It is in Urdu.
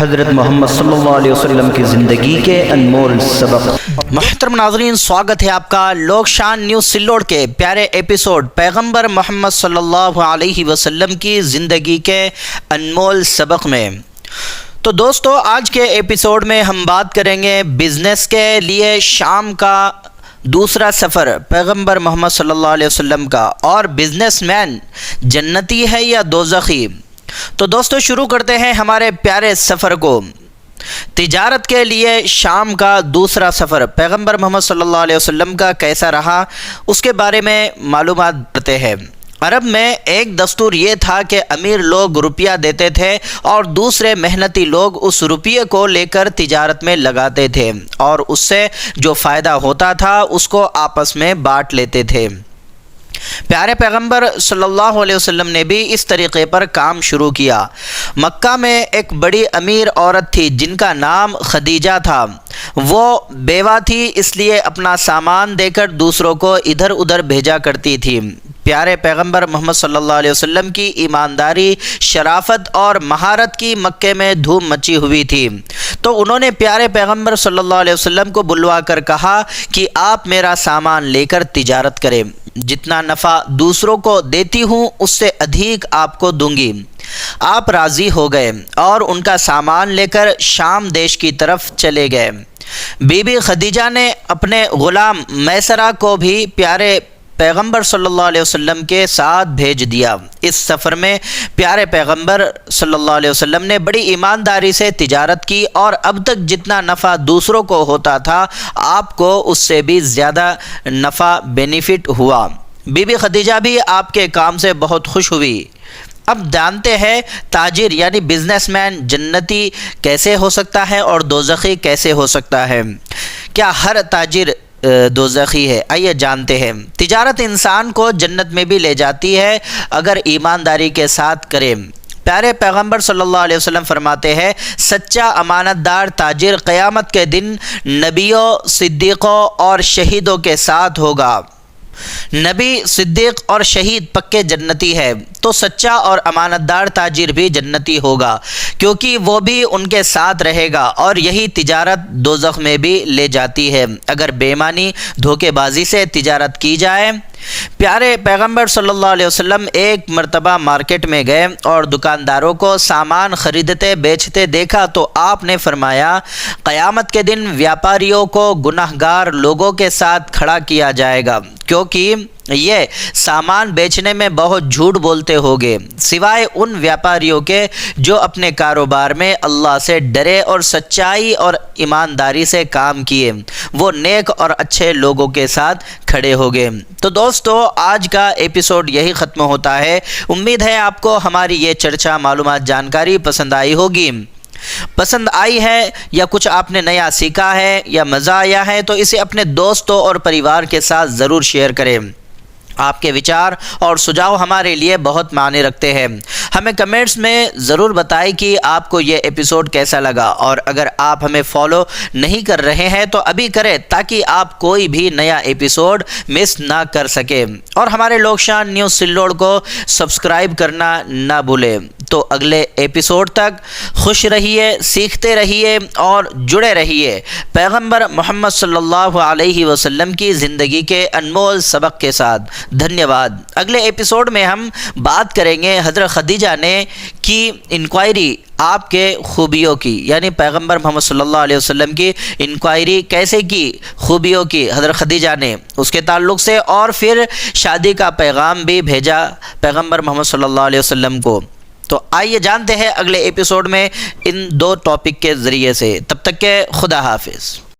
حضرت محمد صلی اللہ علیہ وسلم کی زندگی کے انمول سبق۔ محترم ناظرین، سواگت ہے آپ کا لوک شان نیوز سلوڑ کے پیارے ایپیسوڈ پیغمبر محمد صلی اللہ علیہ وسلم کی زندگی کے انمول سبق میں۔ تو دوستو، آج کے ایپیسوڈ میں ہم بات کریں گے بزنس کے لیے شام کا دوسرا سفر پیغمبر محمد صلی اللہ علیہ وسلم کا، اور بزنس مین جنتی ہے یا دوزخی۔ تو دوستو، شروع کرتے ہیں ہمارے پیارے سفر کو۔ تجارت کے لیے شام کا دوسرا سفر پیغمبر محمد صلی اللہ علیہ وسلم کا کیسا رہا، اس کے بارے میں معلومات کرتے ہیں۔ عرب میں ایک دستور یہ تھا کہ امیر لوگ روپیہ دیتے تھے اور دوسرے محنتی لوگ اس روپیے کو لے کر تجارت میں لگاتے تھے، اور اس سے جو فائدہ ہوتا تھا اس کو آپس میں بانٹ لیتے تھے۔ پیارے پیغمبر صلی اللہ علیہ وسلم نے بھی اس طریقے پر کام شروع کیا۔ مکہ میں ایک بڑی امیر عورت تھی جن کا نام خدیجہ تھا۔ وہ بیوہ تھی، اس لیے اپنا سامان دے کر دوسروں کو ادھر ادھر بھیجا کرتی تھی۔ پیارے پیغمبر محمد صلی اللہ علیہ وسلم کی ایمانداری، شرافت اور مہارت کی مکے میں دھوم مچی ہوئی تھی، تو انہوں نے پیارے پیغمبر صلی اللہ علیہ وسلم کو بلوا کر کہا کہ آپ میرا سامان لے کر تجارت کریں، جتنا نفع دوسروں کو دیتی ہوں اس سے ادھیک آپ کو دوں گی۔ آپ راضی ہو گئے اور ان کا سامان لے کر شام دیش کی طرف چلے گئے۔ بی بی خدیجہ نے اپنے غلام میسرہ کو بھی پیارے پیغمبر صلی اللہ علیہ وسلم کے ساتھ بھیج دیا۔ اس سفر میں پیارے پیغمبر صلی اللہ علیہ وسلم نے بڑی ایمانداری سے تجارت کی، اور اب تک جتنا نفع دوسروں کو ہوتا تھا آپ کو اس سے بھی زیادہ نفع بینیفٹ ہوا۔ بی بی خدیجہ بھی آپ کے کام سے بہت خوش ہوئی۔ اب جانتے ہیں تاجر یعنی بزنس مین جنتی کیسے ہو سکتا ہے اور دوزخی کیسے ہو سکتا ہے۔ کیا ہر تاجر دوزخی ہے؟ آئیے جانتے ہیں۔ تجارت انسان کو جنت میں بھی لے جاتی ہے اگر ایمانداری کے ساتھ کرے۔ پیارے پیغمبر صلی اللہ علیہ وسلم فرماتے ہیں، سچا امانت دار تاجر قیامت کے دن نبیوں، صدیقوں اور شہیدوں کے ساتھ ہوگا۔ نبی، صدیق اور شہید پکے جنتی ہے، تو سچا اور امانت دار تاجر بھی جنتی ہوگا، کیونکہ وہ بھی ان کے ساتھ رہے گا، اور یہی تجارت دوزخ میں بھی لے جاتی ہے اگر بے ایمانی، دھوکے بازی سے تجارت کی جائے۔ پیارے پیغمبر صلی اللہ علیہ وسلم ایک مرتبہ مارکیٹ میں گئے اور دکانداروں کو سامان خریدتے بیچتے دیکھا، تو آپ نے فرمایا، قیامت کے دن ویاپاریوں کو گنہگار لوگوں کے ساتھ کھڑا کیا جائے گا، کیونکہ یہ سامان بیچنے میں بہت جھوٹ بولتے ہوگے، سوائے ان ویاپاریوں کے جو اپنے کاروبار میں اللہ سے ڈرے اور سچائی اور ایمانداری سے کام کیے، وہ نیک اور اچھے لوگوں کے ساتھ کھڑے ہوگے۔ تو دوستو، آج کا ایپیسوڈ یہی ختم ہوتا ہے۔ امید ہے آپ کو ہماری یہ چرچا، معلومات، جانکاری پسند آئی ہوگی۔ پسند آئی ہے یا کچھ آپ نے نیا سیکھا ہے یا مزہ آیا ہے تو اسے اپنے دوستوں اور پریوار کے ساتھ ضرور شیئر کریں۔ آپ کے وچار اور سجھاؤ ہمارے لیے بہت معنی رکھتے ہیں۔ ہمیں کمنٹس میں ضرور بتائیں کہ آپ کو یہ ایپیسوڈ کیسا لگا، اور اگر آپ ہمیں فالو نہیں کر رہے ہیں تو ابھی کریں، تاکہ آپ کوئی بھی نیا ایپیسوڈ مس نہ کر سکیں، اور ہمارے لوک شان نیوز سلوڑ کو سبسکرائب کرنا نہ بھولیں۔ تو اگلے ایپیسوڈ تک خوش رہیے، سیکھتے رہیے اور جڑے رہیے پیغمبر محمد صلی اللہ علیہ وسلم کی زندگی کے انمول سبق کے ساتھ۔ دھنیہ واد۔ اگلے ایپیسوڈ میں ہم بات کریں گے حضرت خدیجہ نے کی انکوائری آپ کے خوبیوں کی، یعنی پیغمبر محمد صلی اللہ علیہ وسلم کی انکوائری کیسے کی، خوبیوں کی حضرت خدیجہ نے، اس کے تعلق سے، اور پھر شادی کا پیغام بھی بھیجا پیغمبر محمد صلی اللہ علیہ وسلم کو۔ تو آئیے جانتے ہیں اگلے ایپیسوڈ میں ان دو ٹاپک کے ذریعے سے۔ تب تک کے خدا حافظ۔